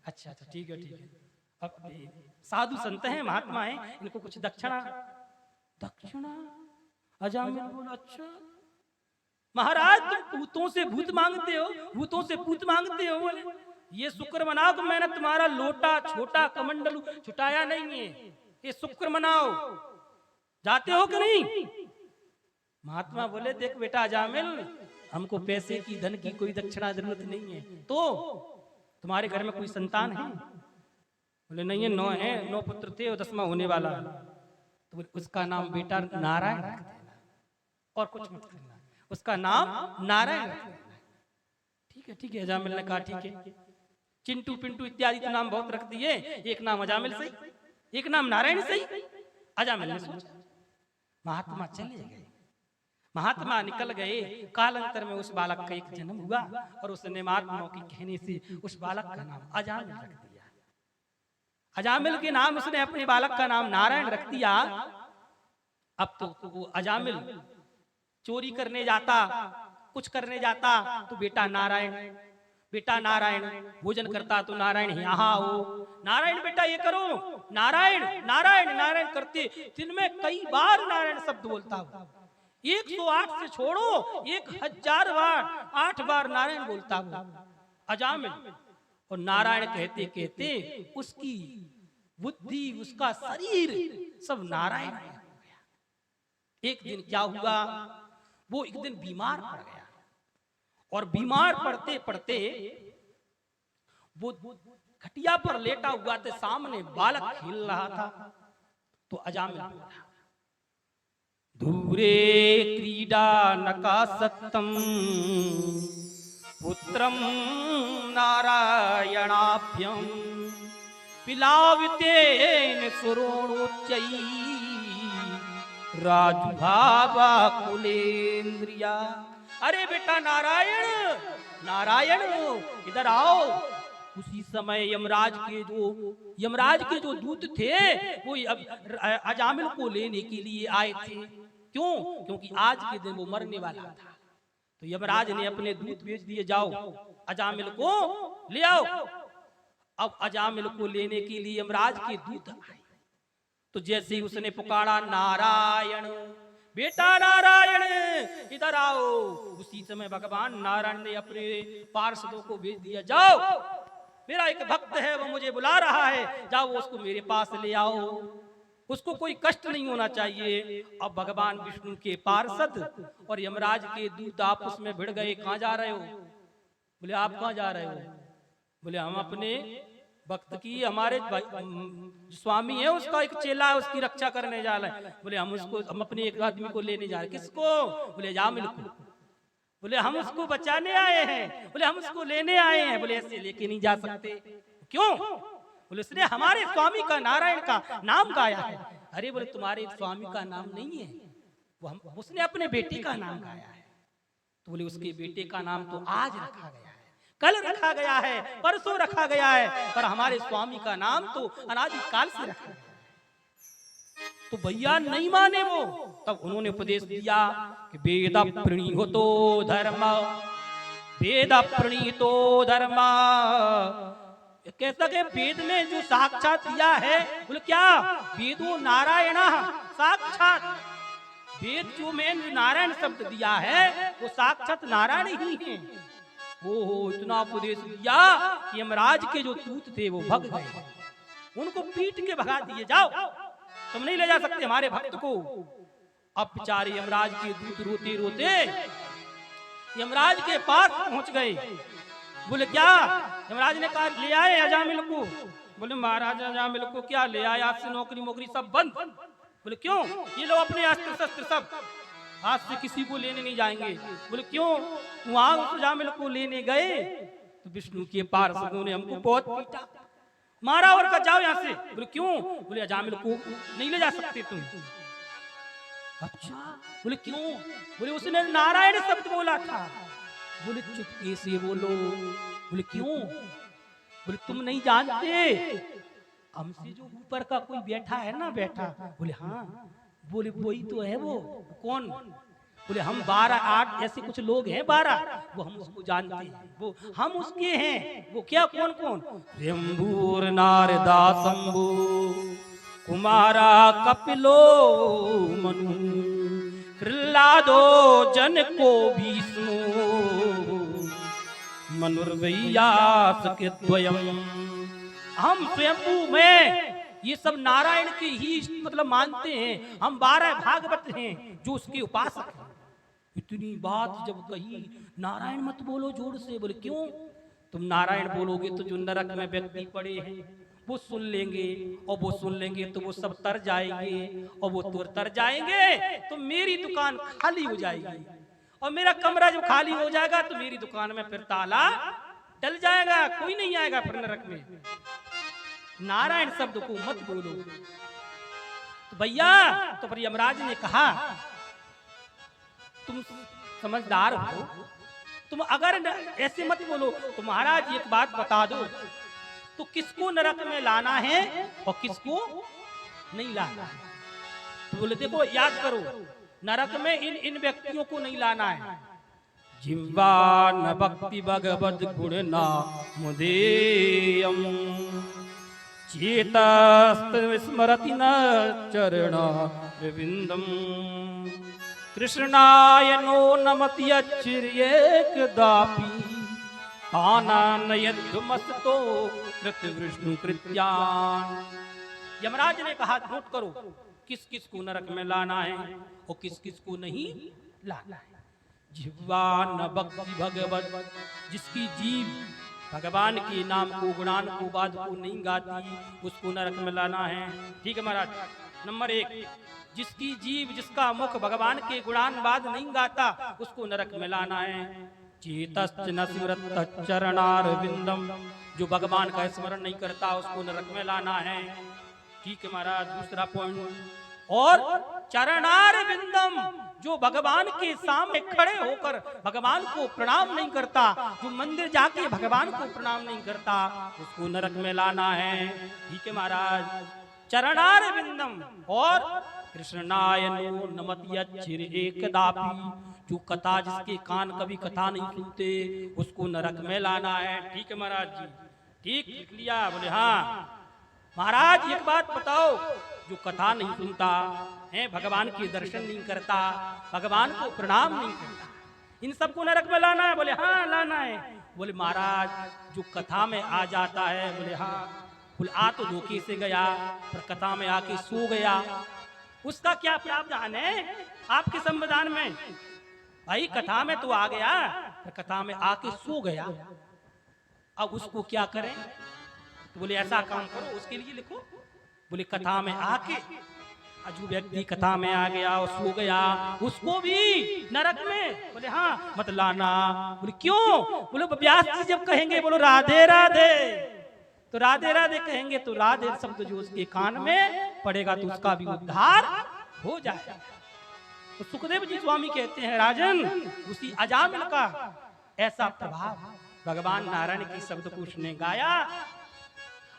अच्छा अच्छा ठीक है ठीक है। अब साधु संत हैं, महात्मा हैं, इनको कुछ दक्षिणा। दक्षिणा? अजामिल बोला अच्छा महाराज तुम भूतों से भूत मांगते हो, भूतों से पूत मांगते हो। बोले ये शुक्र मनाओ कि मैंने तुम्हारा लोटा छोटा कमंडलू छुटाया नहीं है, ये शुक्र मनाओ। जाते हो कि नहीं? महात्मा बोले देख बेटा अजामिल, हमको पैसे की धन की कोई दक्षिणा जरूरत नहीं है, तो तुम्हारे घर में कोई संतान है? बोले नहीं है, 9 है, 9 पुत्र थे और 10वां होने वाला। तो बोले उसका नाम बेटा नारायण रख देना और कुछ मत करना, उसका नाम नारायण रख देना। ठीक है अजामिल ने कहा ठीक है। चिंटू पिंटू इत्यादि तो नाम बहुत रख दिए, एक नाम अजामिल सही, एक नाम नारायण सही। अजामिल ने सोचा। महात्मा चले गए, महात्मा निकल गए। कालांतर में उस बालक का एक जन्म हुआ और उसने महात्माओं के कहने से उस बालक का नाम अजामिल रख दिया। अजामिल के नाम उसने अपने बालक का नाम नारायण रख दिया। अब तो वो अजामिल चोरी करने जाता, कुछ करने जाता तो बेटा नारायण, बेटा नारायण, भोजन करता तो नारायण यहाँ हो, नारायण बेटा ये करो, नारायण नारायण नारायण करते दिन में कई बार नारायण शब्द बोलता हूँ। 108 से छोड़ो 1000 बार, 8 बार नारायण बोलता हूँ अजामिल। और नारायण कहते कहते उसकी बुद्धि, उसका शरीर सब नारायण हो गया। एक दिन क्या हुआ, वो एक दिन बीमार पड़ गया और बीमार पड़ते पड़ते वो खटिया पर लेटा हुआ था, सामने बालक खेल रहा था। तो अजामिल बोला दूरे क्रीडा नकासत्तम पुत्रम नारायणाभ्यम पिलावितेन सुरोणोच्चै राजुभावा कुलेन्द्रिया। अरे बेटा नारायण नारायण इधर आओ। उसी समय यमराज के जो दूत थे वो अजामिल को लेने के लिए आए थे। क्यों? क्योंकि आज के दिन वो मरने वाला था। तो यमराज ने अपने दूत भेज दिए, जाओ अजामिल को ले आओ। अब अजामिल को लेने के लिए यमराज के दूत आए। तो जैसे ही उसने पुकारा नारायण बेटा नारायण इधर आओ, उसी समय भगवान नारायण ने अपने पार्षदों को भेज दिया, जाओ मेरा एक भक्त है वो मुझे बुला रहा है, जाओ उसको मेरे पास ले आओ, उसको कोई कष्ट नहीं होना चाहिए। अब भगवान विष्णु के पार्षद और यमराज के दूत आपस में भिड़ गए। कहाँ जा रहे हो? बोले आप कहाँ जा रहे हो? बोले हम अपने भक्त की, हमारे स्वामी है उसका एक चेला है, उसकी रक्षा करने जा रहे हैं। बोले हम अपने एक आदमी को लेने जा रहे। किसको? बोले अजामिल को। बोले हम उसको बचाने आए हैं। बोले हम उसको लेने आए हैं। बोले ऐसे लेके नहीं जा सकते। क्यों? बोले उसने हमारे स्वामी का, नारायण का नाम गाया है। अरे बोले तुम्हारे स्वामी का नाम नहीं है वो, उसने अपने बेटे का नाम गाया है। तो बोले उसके बेटे का नाम तो आज रखा गया है, कल रखा गया है, परसों रखा गया है, पर हमारे स्वामी का नाम तो अनादिकाल से रखा गया है। तो भैया नहीं माने वो। तब उन्होंने उपदेश दिया कि वेद प्रणीतो धर्म, वेद प्रणीतो धर्म। कैसा के वेद में जो साक्षात दिया है, बोले क्या? वेदो नारायण साक्षात, वेद जो में नारायण शब्द दिया है वो साक्षात नारायण ही है। ओहो इतना उपदेश दिया कि यमराज के जो दूत थे वो भग गए, उनको पीट के भगा दिए, जाओ तुम नहीं ले जा सकते हमारे भक्त को। अब बेचारे यमराज के दूत रोते रोते यमराज के पास पहुंच गए। बोले क्या? यमराज ने कहा ले आए अजामिल को। बोले महाराज अजामिल को क्या ले आए, आज से नौकरी मोकरी सब बंद। बोले क्यों? ये लो अपने अस्त्र शस्त्र सब, आज से किसी को लेने नहीं जाएंगे। बोले क्यों? वहां उस अजामिल को लेने गए तो विष्णु के पार्षदों ने हमको बहुत पीटा, मारा और कहा जाओ यहाँ से। बोले क्यों? बोले अजामिल को नहीं ले जा सकते तुम। अच्छा बोले क्यों? बोले उसने नारायण शब्द बोला था। बोले चुपके से बोलो। बोले क्यों? बोले तुम नहीं जानते हमसे जो ऊपर का कोई बैठा है ना, बैठा। बोले हाँ। बोले वही तो है वो। कौन? बोले हम 12 8 ऐसे कुछ लोग हैं 12, वो हम उसको जानते हैं, वो हम उसके हैं। वो क्या, कौन कौन? स्वयंभूर नारदा शंभु कुमारा कपिलो मनु प्रहलादो जनको भीष्मो मनुर्वैयास के द्वयम। हम स्वयंभू में ये सब नारायण के ही मतलब मानते हैं। हम 12 भागवत हैं जो उसके उपासक हैं। इतनी बात जब कही, नारायण मत बोलो जोर से। बोले क्यों? तुम नारायण बोलोगे तो जो नरक में व्यक्ति पड़े हैं वो सुन लेंगे, और वो सुन लेंगे तो वो सब तर जाएंगे, और वो तर जाएंगे तो मेरी दुकान खाली हो जाएगी, और मेरा कमरा जब खाली हो जाएगा तो मेरी दुकान में फिर ताला डल जाएगा, कोई नहीं आएगा फिर नरक में। नारायण शब्द को मत बोलो। तो भैया, तो पर यमराज ने कहा तुम समझदार हो, तुम अगर ऐसे मत बोलो तो महाराज एक बात बता दो, तो किसको नरक में लाना है और किसको नहीं लाना है? तो बोले देखो याद करो, नरक में इन व्यक्तियों को नहीं लाना है। जिह्वा न भक्ति भगवद गुण ना मुदेयम चेतस्त स्मरति न चरण विविंदम कृष्णाय नो नमति अचिर्येकदापि आनयद्धुमस्तो कृत विष्णु कृत्यान। यमराज ने कहा नोट करो किस किस को नरक में लाना है और किस किस को नहीं लाना है। जिह्वा न भक्ति भगवत, जिसकी जीव भगवान के नाम को गुणान को बाद को नहीं गाती उसको नरक में लाना है। ठीक है महाराज। नंबर 1, जिसकी जीव जिसका मुख भगवान के गुणान बाद नहीं गाता उसको नरक में लाना है। चेतश्च न स्मरत चरणारविंदम, जो भगवान का स्मरण नहीं करता उसको नरक में लाना है। ठीक है महाराज। दूसरा पॉइंट, और चरणारविंदम, जो भगवान के सामने खड़े होकर भगवान को प्रणाम नहीं करता, जो मंदिर जाके भगवान को प्रणाम नहीं करता उसको नरक में लाना है। ठीक है महाराज। चरणारविंदम और कृष्णाय नो नमति अचिर्येकदापि, जो कथा जिसके कान कभी कथा नहीं सुनते उसको नरक में लाना है। ठीक है महाराज जी। ठीक लिख लिया? बोले हाँ। महाराज एक बात बताओ, जो कथा नहीं सुनता है, भगवान के दर्शन नहीं करता, भगवान को प्रणाम नहीं करता, इन सबको नरक में लाना है? बोले हाँ लाना है। बोले महाराज जो कथा में आ जाता है? बोले हाँ। बोले आ तो धोखे से गया पर कथा में आके सो गया, उसका क्या प्रावधान है आपके संविधान में? भाई कथा में तो आ गया पर कथा में आके सो गया, अब उसको क्या करें? तो बोले ऐसा काम करो, उसके लिए लिखो। बोले कथा में आके जो व्यक्ति कथा में आ गया और सो गया उसको भी नरक में? बोले हाँ मत लाना। बोले क्यों? बोले व्यास जी जब कहेंगे बोलो राधे राधे, तो राधे राधे कहेंगे तो राधे शब्द जो उसके कान में पड़ेगा तो उसका भी उद्धार हो जाएगा। तो सुखदेव जी स्वामी कहते हैं राजन, उसी अजामिल का ऐसा प्रभाव भगवान नारायण की शब्द को उसने गाया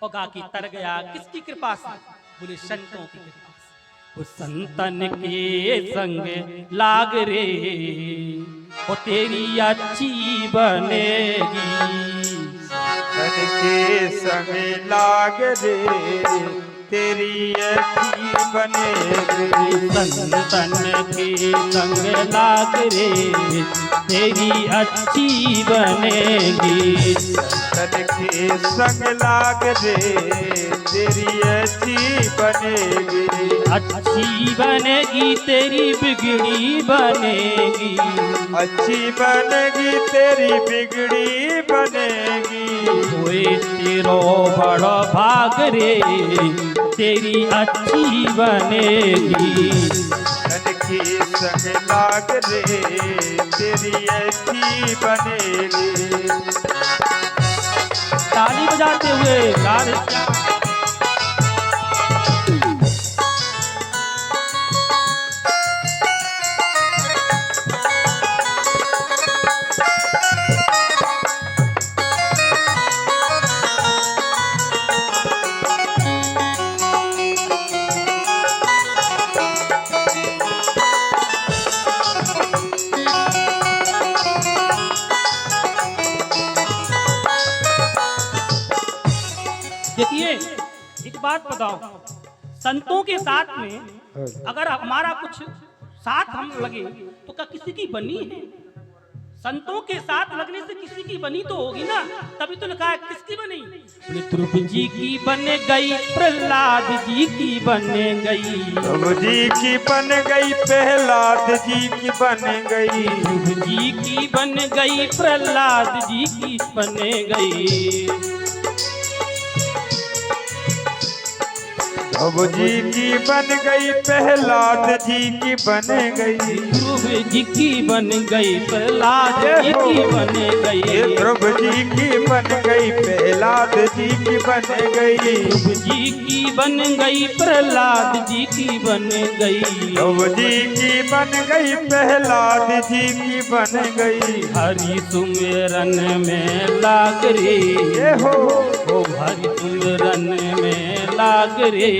और गा के तर गया। किसकी कृपा से? बोले संतों की कृपा से। वो संतन के संग लाग रे वो तेरी अच्छी बनेगी, संतन के संग लाग रे तेरी अच्छी बनेगी, संतन के संग लाग रे तेरी अच्छी बनेगी, संतन के संग लाग रे तेरी अच्छी बनेगी, अच्छी बनेगी तेरी बिगड़ी बनेगी, अच्छी बनेगी तेरी बिगड़ी बनेगी, होए तेरो बड़ा भाग रे तेरी अच्छी बनेगी, संतन के संग लाग रे तेरी अच्छी बनेगी। ताली बजाते हुए राधे श्याम। देखिए एक बात बताओ, संतों के साथ में अगर हमारा कुछ साथ हम लगे तो क्या किसी की बनी है? संतों के साथ लगने से किसी की बनी तो होगी ना, तभी तो लिखा है किसकी बनी। बोले ध्रुव जी की बन गई, प्रहलाद जी की बन गई, ध्रुव जी की बन गई, प्रहलाद जी की बन गई, ध्रुव जी की बन गई, प्रहलाद जी की बन गई, ध्रुव जी की बन गई, प्रहलाद जी की बन गई, ध्रुव जी की बन गई, प्रहलाद जी की बन गई, ध्रुव जी की बन गई, प्रहलाद जी की बन गई, ध्रुव जी की बन गई, प्रहलाद जी की बन गई, ध्रुव जी की बन गई, प्रहलाद जी की बन गई। हरि सुमिरन में लाग रे, हो ओ हरि सुमिरन में लाग रे,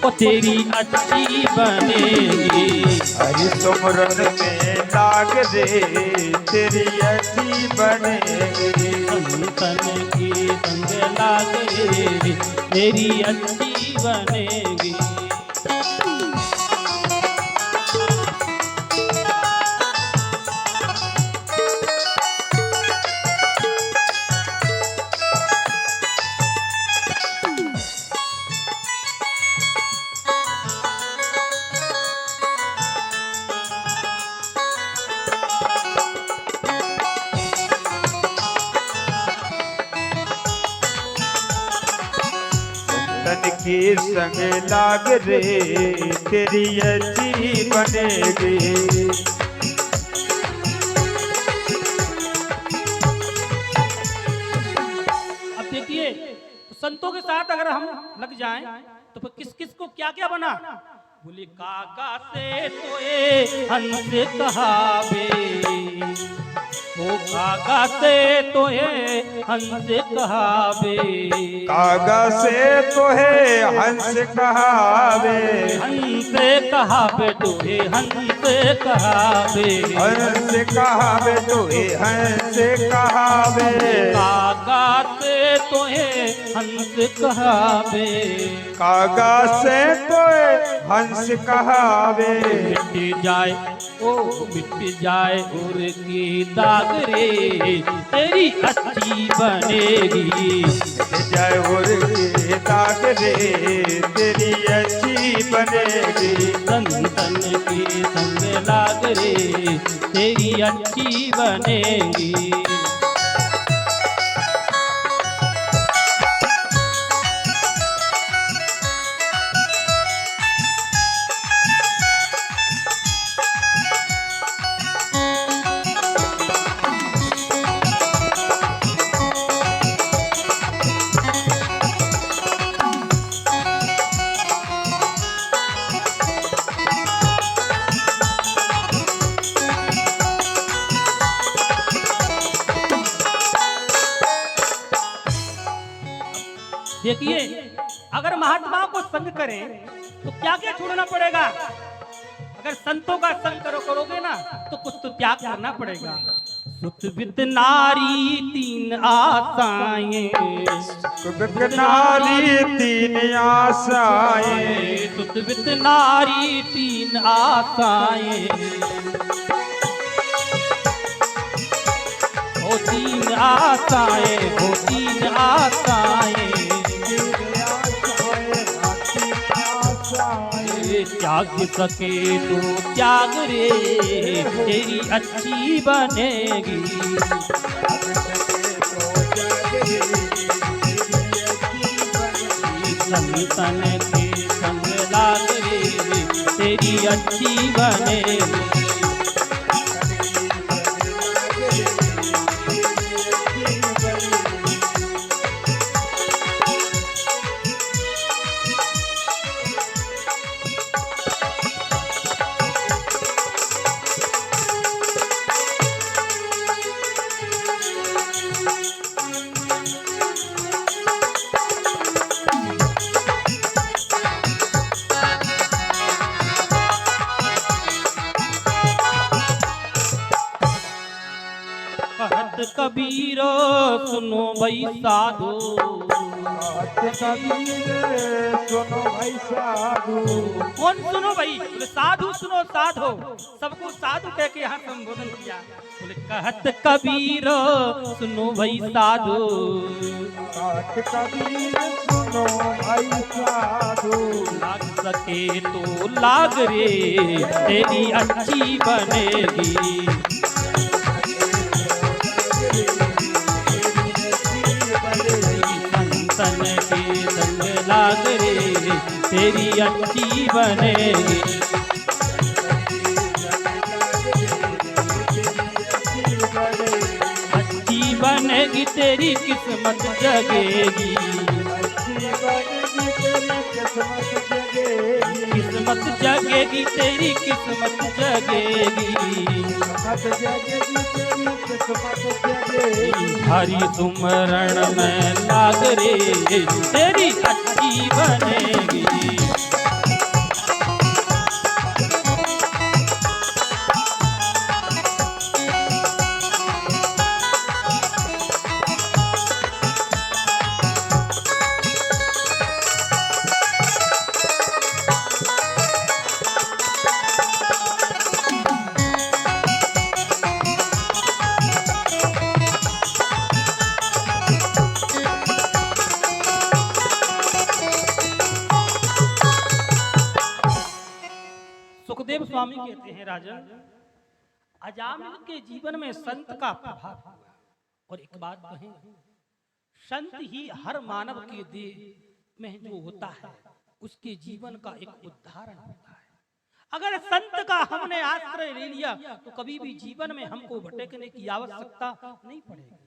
ओ तेरी अच्छी बनेगी, हरि सुमरन में लाग रे, तेरी अच्छी बनेगी, संतन की संग लाग रे, तेरी अच्छी बनेगी। तन के संग लाग रे, तेरी अच्छी बनेगी, अब देखिए तो संतों के साथ अगर हम लग जाएं तो फिर किस किस को क्या क्या बना। बोले काका से तोए हंस कहावे, ओ काका से तोए हंस कहावे, कागा से तो है हंस कहावे, हंस कहावे तोहे हंस कहावे, हंस कहावे तो है हंस कहावे, काका से तोहे हंस कहावे, कागा से तो है हंस कहावे, मिट जाए ओ मिट जाए उर की दाग रे, तेरी अच्छी बनेगी, जय उर के दाग रे, तेरी अच्छी बनेगी, संतन के संग लाग रे, तेरी अच्छी बनेगी। देखिए अगर महात्माओं को संग करें तो क्या क्या छोड़ना पड़ेगा। अगर संतों का संग करोगे ना तो कुछ तो त्याग करना पड़ेगा। सुत वित नारी तीन आशाएं, नारी तीन आशाएं, सुत वित नारी तीन आशाएं, हो तीन आशाएं, हो तीन आशाएं, त्याग सके तो त्याग रे, तेरी अच्छी बनेगी, संतन के संग लाग रे, तेरी अच्छी बनेगी। कहत कबीर सुनो भाई साधो, कबीर सुनो भाई साधु। कौन सुनो भाई? बोले साधु सुनो साधु। सबको साधु कह के यहाँ संबोधन किया। बोले कहत कबीर सुनो भाई साधु। कहत कबीर सुनो भाई साधु। लाग सके तो लाग रे तेरी अच्छी बनेगी। संतन के संग लाग रे तेरी अच्छी बनेगी। अच्छी बनेगी तेरी किस्मत जगेगी। किस्मत जगेगी तेरी किस्मत जगेगी। हरि सुमरण में लाग रे तेरी अच्छी बनेगी। सुखदेव स्वामी कहते हैं राजन, अजामिल के जीवन में संत का प्रभाव हुआ। और एक बात कहें, संत ही हर मानव के देह में जो होता है उसके जीवन का एक उदाहरण होता है। अगर संत का हमने आश्रय ले लिया तो कभी भी जीवन में हमको भटकने की आवश्यकता नहीं पड़ेगी।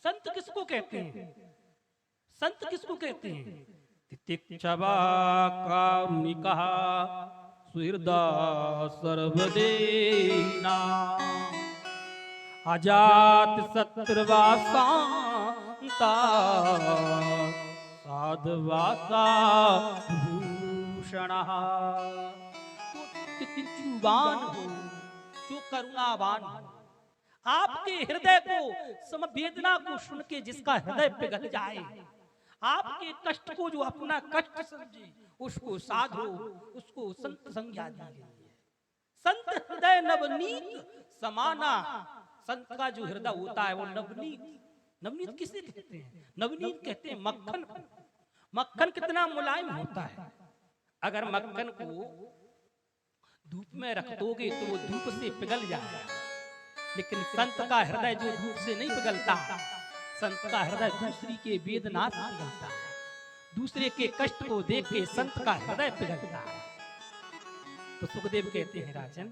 संत किसको कहते हैं? संत किसको कहते हैं? तितिक्षवा कारुणिका सुहृदा सर्वदेना अजात शत्रुवासा साधवासा भूषण। जो तितिक्षुवान हो, जो करुणावान हो, आपके हृदय को समवेदना को सुन के जिसका हृदय पिघल जाए, आपके कष्ट को जो अपना कष्ट समझे, उसको साधो, उसको संत संज्ञा दी गई है। संत हृदय नवनीत समाना। संत का जो हृदय होता है वो नवनीत। नवनीत किसे कहते हैं? नवनीत कहते हैं मक्खन। मक्खन कितना मुलायम होता है। अगर मक्खन को धूप में रख दोगे तो वो धूप से पिघल जाएगा, लेकिन संत का हृदय जो धूप से नहीं पिघलता, संत का हृदय दूसरी के वेदना से पिघलता है। दूसरे के कष्ट को देख के संत का हृदय पिघलता है। तो सुखदेव कहते हैं राजन,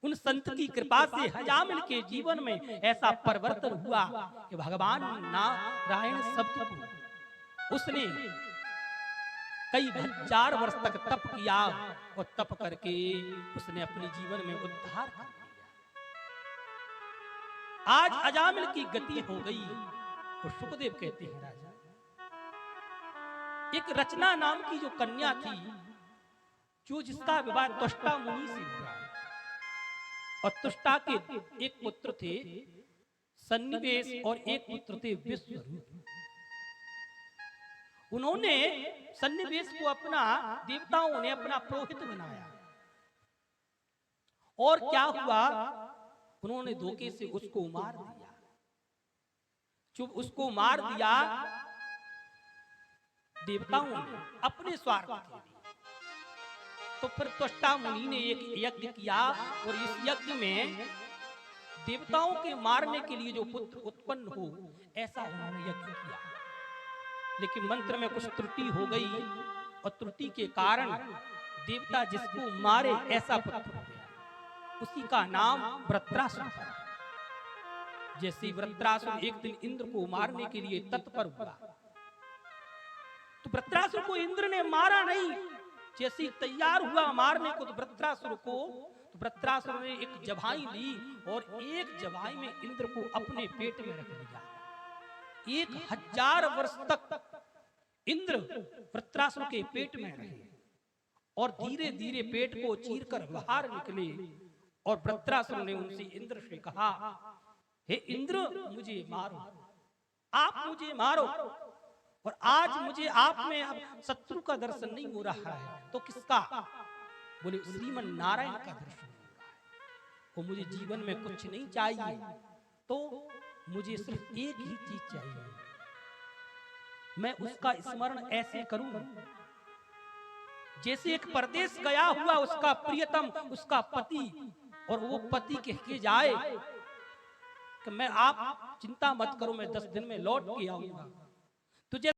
उन संत की कृपा से अजामिल के जीवन में ऐसा परिवर्तन हुआ कि भगवान नारायण शब्द को उसने कई हजार वर्ष तक तप किया और तप करके उसने अपने जीवन में उद्धार कर दिया। आज अजामिल की गति हो गई। और सुखदेव कहते हैं राजा, एक रचना नाम की जो कन्या थी, जो जिसका विवाह तुष्टा मुनि से हुआ, और तुष्टा के एक पुत्र थे सन्निवेश और एक पुत्र थे विश्वरूप। उन्होंने सन्निवेश को अपना, देवताओं ने अपना पुरोहित बनाया। और क्या हुआ, उन्होंने धोखे से उसको मार दिया। जब उसको मार दिया देवताओं ने अपने स्वार्थ के लिए, तो फिर त्वष्टा मुनि ने एक यज्ञ किया, और इस यज्ञ में देवताओं के मारने के लिए जो पुत्र उत्पन्न हो, ऐसा उन्होंने यज्ञ किया। लेकिन मंत्र में कुछ त्रुटि हो गई, और त्रुटि के कारण देवता जिसको मारे ऐसा पुत्र हो गया। उसी का नाम वृत्रासुर था। जैसे वृत्रासुर एक दिन इंद्र को मारने के लिए तत्पर हुआ, तो वृत्रासुर को इंद्र ने मारा नहीं। जैसे तैयार हुआ मारने को तो वृत्रासुर ने एक जबाई ली, और एक जबाई में इंद्र को अपने पेट में रख लिया। 1000 वर्ष तक इंद्र वृत्रासुर के पेट में रहे, और धीरे धीरे पेट को चीरकर बाहर निकले। और वृत्रासुर ने उनसे, इंद्र से कहा, हे इंद्र, मुझे मारो, आप मुझे मारो, और आज मुझे आप में अब शत्रु का दर्शन नहीं हो रहा है, तो किसका? बोले श्रीमन नारायण का दर्शन हो रहा है। वो मुझे जीवन में कुछ नहीं चाहिए, तो मुझे सिर्फ एक ही चीज चाहिए, मैं उसका स्मरण ऐसे करूं जैसे एक परदेश गया हुआ उसका प्रियतम, उसका पति, और वो पति कह के जाए कि मैं, आप चिंता मत करो, मैं 10 दिन में लौट के आऊंगा। तुझे